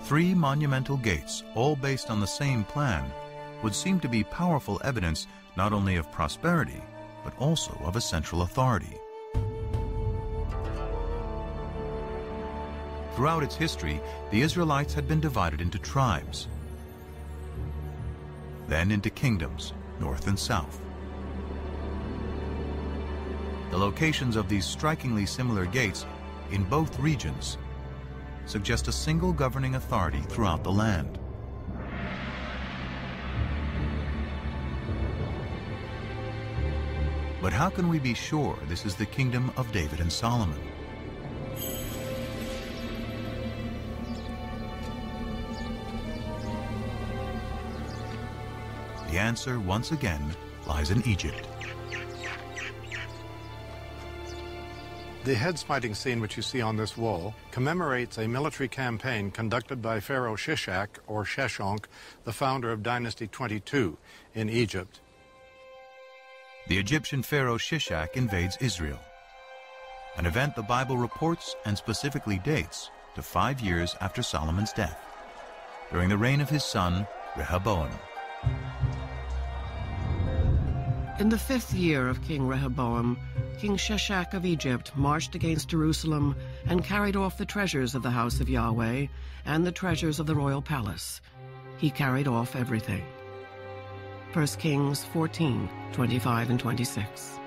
3 monumental gates, all based on the same plan, would seem to be powerful evidence not only of prosperity, but also of a central authority. Throughout its history, the Israelites had been divided into tribes, then into kingdoms, north and south. The locations of these strikingly similar gates in both regions suggest a single governing authority throughout the land. But how can we be sure this is the kingdom of David and Solomon? The answer, once again, lies in Egypt. The head-smiting scene which you see on this wall commemorates a military campaign conducted by Pharaoh Sheshak, or Sheshonq, the founder of Dynasty 22 in Egypt. The Egyptian pharaoh Sheshak invades Israel, an event the Bible reports and specifically dates to 5 years after Solomon's death, during the reign of his son Rehoboam. In the 5th year of King Rehoboam, King Sheshak of Egypt marched against Jerusalem and carried off the treasures of the house of Yahweh and the treasures of the royal palace. He carried off everything. 1 Kings 14:25 and 26.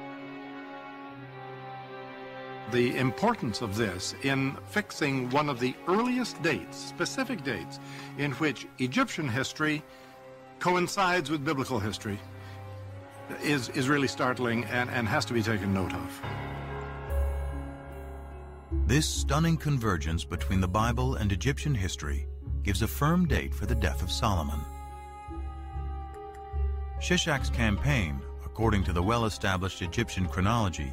The importance of this in fixing one of the earliest dates, specific dates, in which Egyptian history coincides with biblical history is really startling and has to be taken note of. This stunning convergence between the Bible and Egyptian history gives a firm date for the death of Solomon. Sheshak's campaign, according to the well-established Egyptian chronology,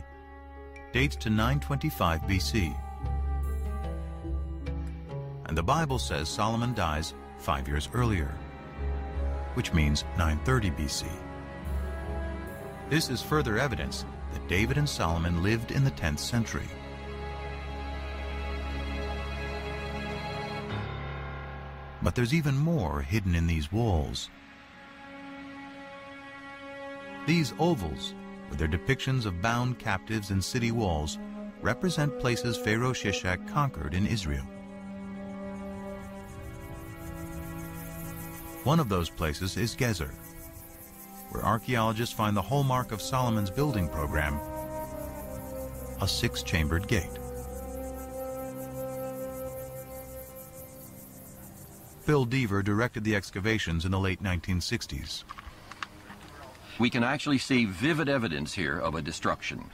dates to 925 BC. And the Bible says Solomon dies 5 years earlier, which means 930 BC. This is further evidence that David and Solomon lived in the 10th century. But there's even more hidden in these walls. These ovals, with their depictions of bound captives in city walls, represent places Pharaoh Sheshak conquered in Israel. One of those places is Gezer, where archaeologists find the hallmark of Solomon's building program, a 6-chambered gate. Phil Deaver directed the excavations in the late 1960s. We can actually see vivid evidence here of a destruction.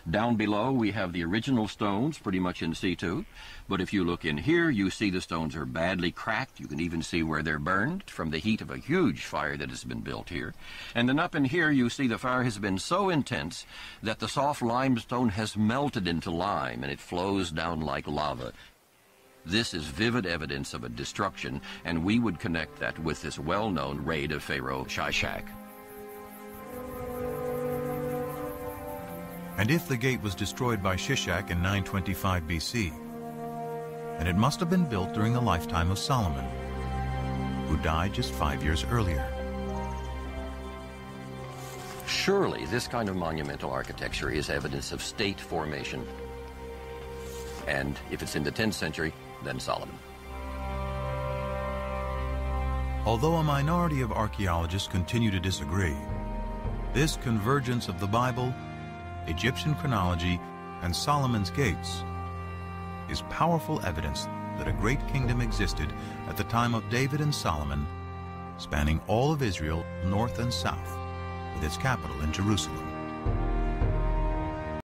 Down below we have the original stones pretty much in situ, but if you look in here you see the stones are badly cracked. You can even see where they're burned from the heat of a huge fire that has been built here. And then up in here you see the fire has been so intense that the soft limestone has melted into lime and it flows down like lava. This is vivid evidence of a destruction, and we would connect that with this well-known raid of Pharaoh Sheshak. And if the gate was destroyed by Sheshak in 925 BC, then it must have been built during the lifetime of Solomon, who died just 5 years earlier. Surely this kind of monumental architecture is evidence of state formation. And if it's in the 10th century, then Solomon. Although a minority of archaeologists continue to disagree, this convergence of the Bible, Egyptian chronology, and Solomon's gates is powerful evidence that a great kingdom existed at the time of David and Solomon, spanning all of Israel, north and south, with its capital in Jerusalem.